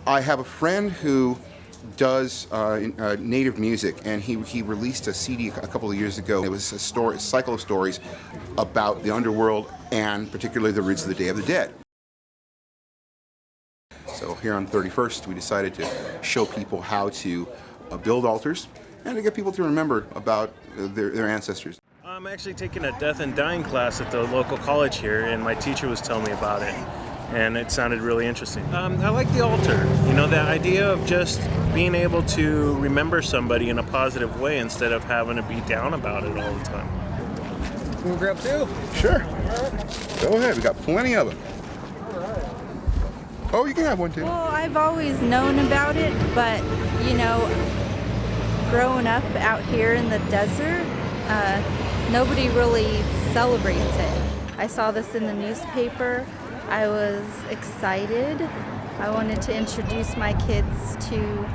I have a friend who does native music, and he released a CD a couple of years ago. It was a cycle of stories about the underworld and particularly the roots of the Day of the Dead. So here on 31st, we decided to show people how to build altars and to get people to remember about their ancestors. I'm actually taking a death and dying class at the local college here, and my teacher was telling me about it, and it sounded really interesting. I like the altar, the idea of just being able to remember somebody in a positive way instead of having to be down about it all the time. We'll grab two? Sure. Go ahead, we got plenty of them. Oh, you can have one too. Well, I've always known about it, but growing up out here in the desert, nobody really celebrates it. I saw this in the newspaper. I was excited. I wanted to introduce my kids to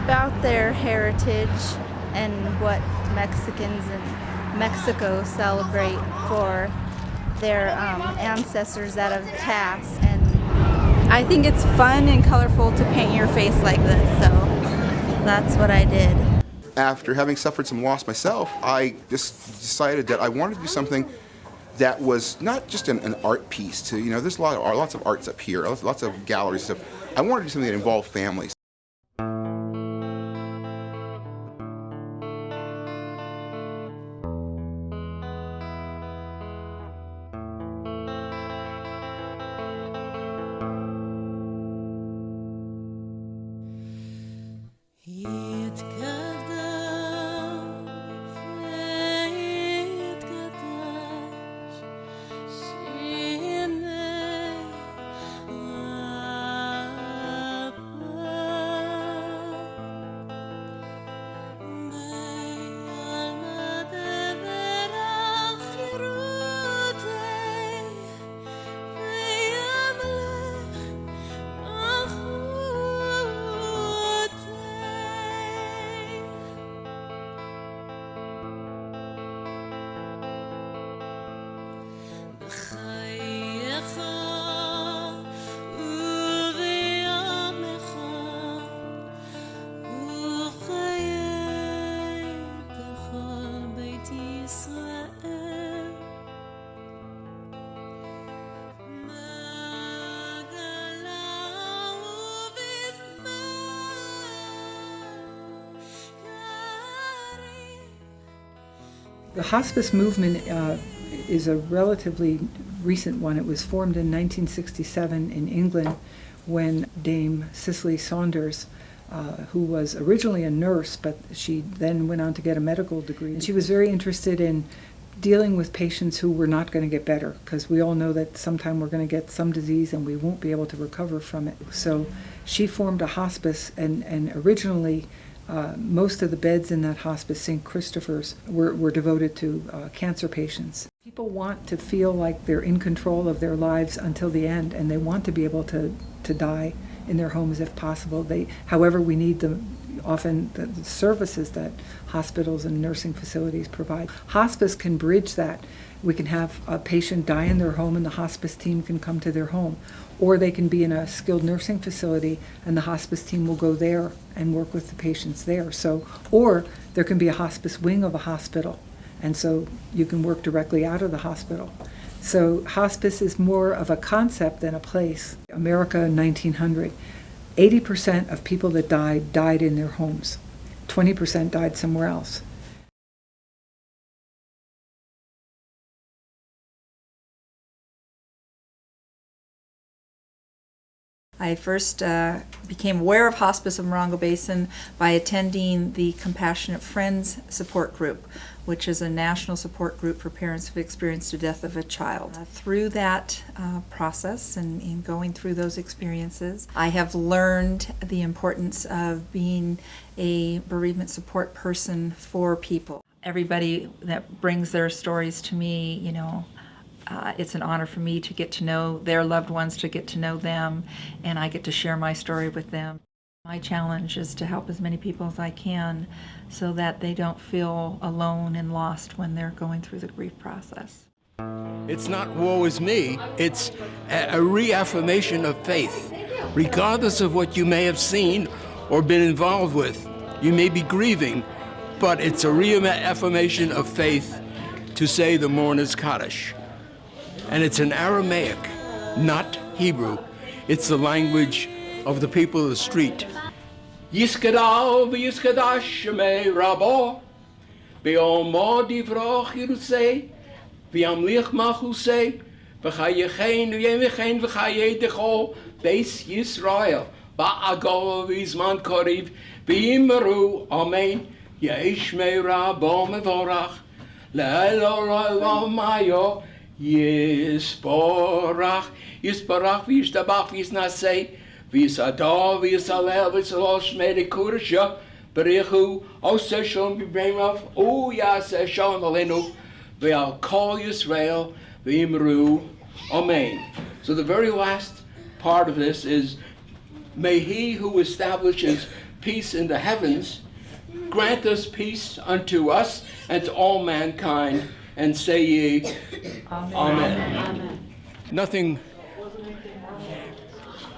about their heritage and what Mexicans in Mexico celebrate for their ancestors that have passed. And I think it's fun and colorful to paint your face like this, so that's what I did. After having suffered some loss myself, I just decided that I wanted to do something that was not just an art piece. There's lots of arts up here, lots of galleries and stuff. I wanted to do something that involved families. The hospice movement is a relatively recent one. It was formed in 1967 in England when Dame Cicely Saunders, who was originally a nurse, but she then went on to get a medical degree. And she was very interested in dealing with patients who were not going to get better, because we all know that sometime we're going to get some disease and we won't be able to recover from it. So she formed a hospice, and originally most of the beds in that hospice, St. Christopher's, were devoted to cancer patients. People want to feel like they're in control of their lives until the end, and they want to be able to die in their homes if possible. However, we need often the services that hospitals and nursing facilities provide. Hospice can bridge that. We can have a patient die in their home and the hospice team can come to their home. Or they can be in a skilled nursing facility and the hospice team will go there and work with the patients there. Or there can be a hospice wing of a hospital, and so you can work directly out of the hospital. So hospice is more of a concept than a place. America in 1900, 80% of people that died in their homes. 20% died somewhere else. I first became aware of Hospice of Morongo Basin by attending the Compassionate Friends support group, which is a national support group for parents who've experienced the death of a child. Through that process and in going through those experiences, I have learned the importance of being a bereavement support person for people. Everybody that brings their stories to me, it's an honor for me to get to know their loved ones, to get to know them, and I get to share my story with them. My challenge is to help as many people as I can so that they don't feel alone and lost when they're going through the grief process. It's not woe is me, it's a reaffirmation of faith. Regardless of what you may have seen or been involved with, you may be grieving, but it's a reaffirmation of faith to say the mourner's Kaddish. And it's in Aramaic, not Hebrew. It's the language of the people of the street. Yiskadal v'yiskadash shemei rabo, v'yomo divro chirusei, v'yamlich machusei, v'chayechein v'yemechein v'chayedecho, beis Yisrael, ba'agol v'izman koriv, v'yimeru, amen, yeishmei rabo mevorach, le'elorah mayo, Yisborach, Yisborach, v'yishtabach, v'yisnasei, v'yisador, v'yisalel, v'yisalol shmei kurasha, b'richu, oseh shalom b'bremav, yaseh shalom aleinu, v'al kol Yisrael, v'yimru, amen. So the very last part of this is, may he who establishes peace in the heavens grant us peace unto us and to all mankind, and say ye, Amen. Amen. Nothing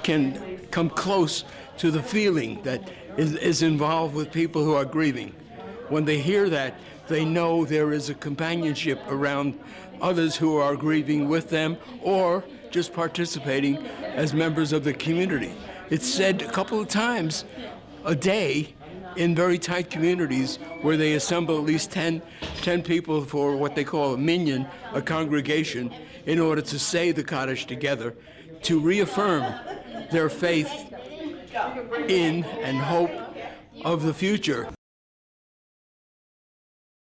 can come close to the feeling that is involved with people who are grieving. When they hear that, they know there is a companionship around others who are grieving with them or just participating as members of the community. It's said a couple of times a day in very tight communities where they assemble at least 10 people for what they call a minyan, a congregation, in order to say the Kaddish together, to reaffirm their faith in and hope of the future.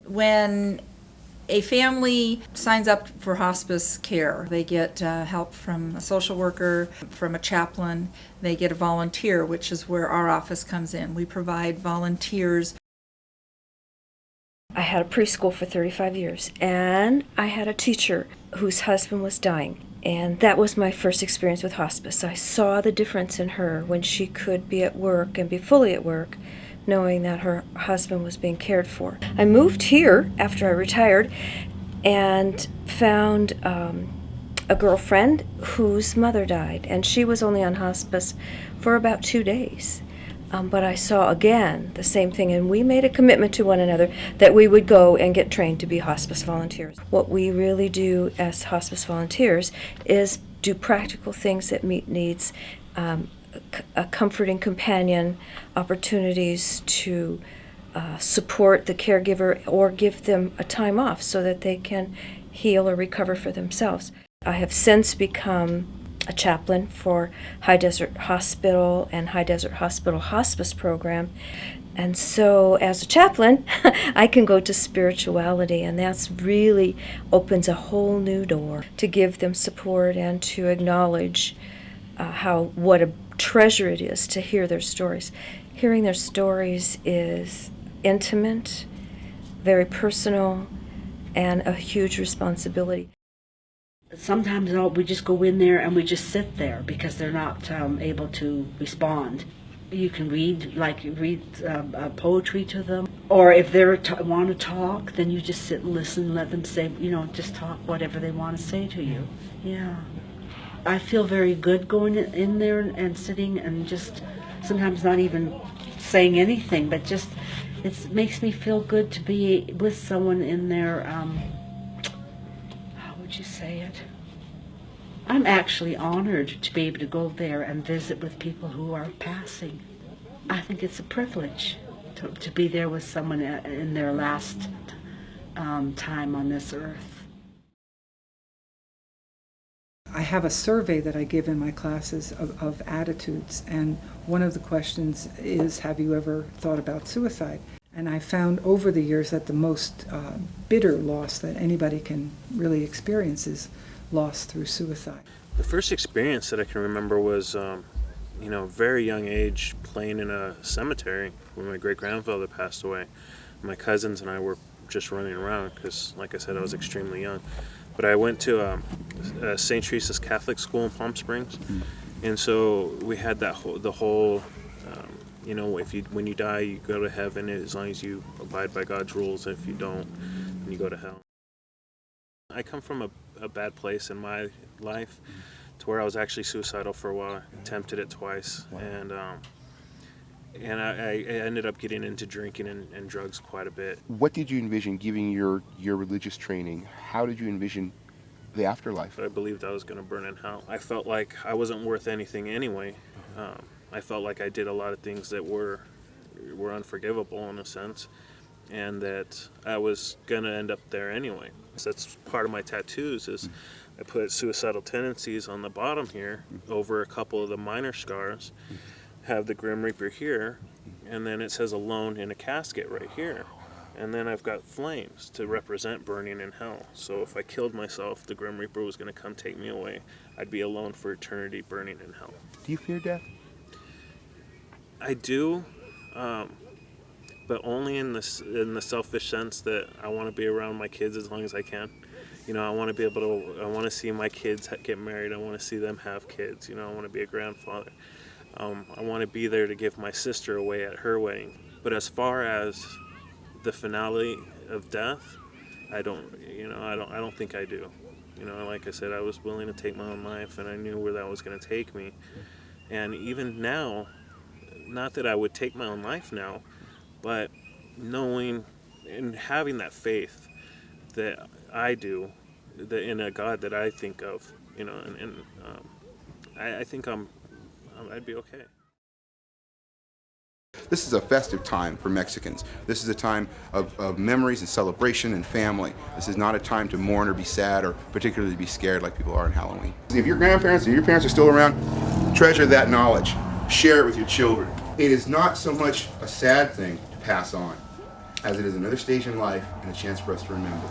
When a family signs up for hospice care, they get help from a social worker, from a chaplain, they get a volunteer, which is where our office comes in. We provide volunteers. I had a preschool for 35 years, and I had a teacher whose husband was dying. And that was my first experience with hospice. I saw the difference in her when she could be at work and be fully at work, knowing that her husband was being cared for. I moved here after I retired and found a girlfriend whose mother died, and she was only on hospice for about 2 days. But I saw again the same thing, and we made a commitment to one another that we would go and get trained to be hospice volunteers. What we really do as hospice volunteers is do practical things that meet needs, a comforting companion, opportunities to support the caregiver or give them a time off so that they can heal or recover for themselves. I have since become a chaplain for High Desert Hospital and High Desert Hospital Hospice Program. And so as a chaplain, I can go to spirituality, and that's really opens a whole new door to give them support and to acknowledge what a treasure it is to hear their stories. Hearing their stories is intimate, very personal, and a huge responsibility. Sometimes we just go in there and we just sit there because they're not able to respond. You can read poetry to them, or if they want to talk, then you just sit and listen, let them say, just talk whatever they want to say to you. Yeah. I feel very good going in there and sitting and just sometimes not even saying anything, but just it makes me feel good to be with someone in there. How would you say it? I'm actually honored to be able to go there and visit with people who are passing. I think it's a privilege to be there with someone in their last time on this earth. I have a survey that I give in my classes of attitudes, and one of the questions is, have you ever thought about suicide? And I found over the years that the most bitter loss that anybody can really experience is loss through suicide. The first experience that I can remember was, very young age, playing in a cemetery when my great-grandfather passed away. My cousins and I were just running around because, like I said, I was extremely young. But I went to St. Teresa's Catholic School in Palm Springs, and so we had the whole, when you die, you go to heaven as long as you abide by God's rules. If you don't, then you go to hell. I come from a bad place in my life, to where I was actually suicidal for a while. Attempted it twice, and I ended up getting into drinking and drugs quite a bit. What did you envision, given your religious training? How did you envision the afterlife? I believed I was going to burn in hell. I felt like I wasn't worth anything anyway. I felt like I did a lot of things that were unforgivable in a sense, and that I was going to end up there anyway. So that's part of my tattoos is I put suicidal tendencies on the bottom here over a couple of the minor scars, have the Grim Reaper here, and then it says alone in a casket right here. And then I've got flames to represent burning in hell. So if I killed myself, the Grim Reaper was going to come take me away. I'd be alone for eternity burning in hell. Do you fear death? I do, but only in the selfish sense that I want to be around my kids as long as I can. You know, I want to see my kids get married. I want to see them have kids. You know, I want to be a grandfather. I want to be there to give my sister away at her wedding. But as far as the finale of death, I don't think I do. You know, like I said, I was willing to take my own life, and I knew where that was going to take me. And even now, not that I would take my own life now, but knowing and having that faith that I do, that in a God that I think of, you know, and I think I'd be okay. This is a festive time for Mexicans. This is a time of memories and celebration and family. This is not a time to mourn or be sad or particularly be scared like people are on Halloween. If your grandparents or your parents are still around, treasure that knowledge. Share it with your children. It is not so much a sad thing to pass on as it is another stage in life and a chance for us to remember.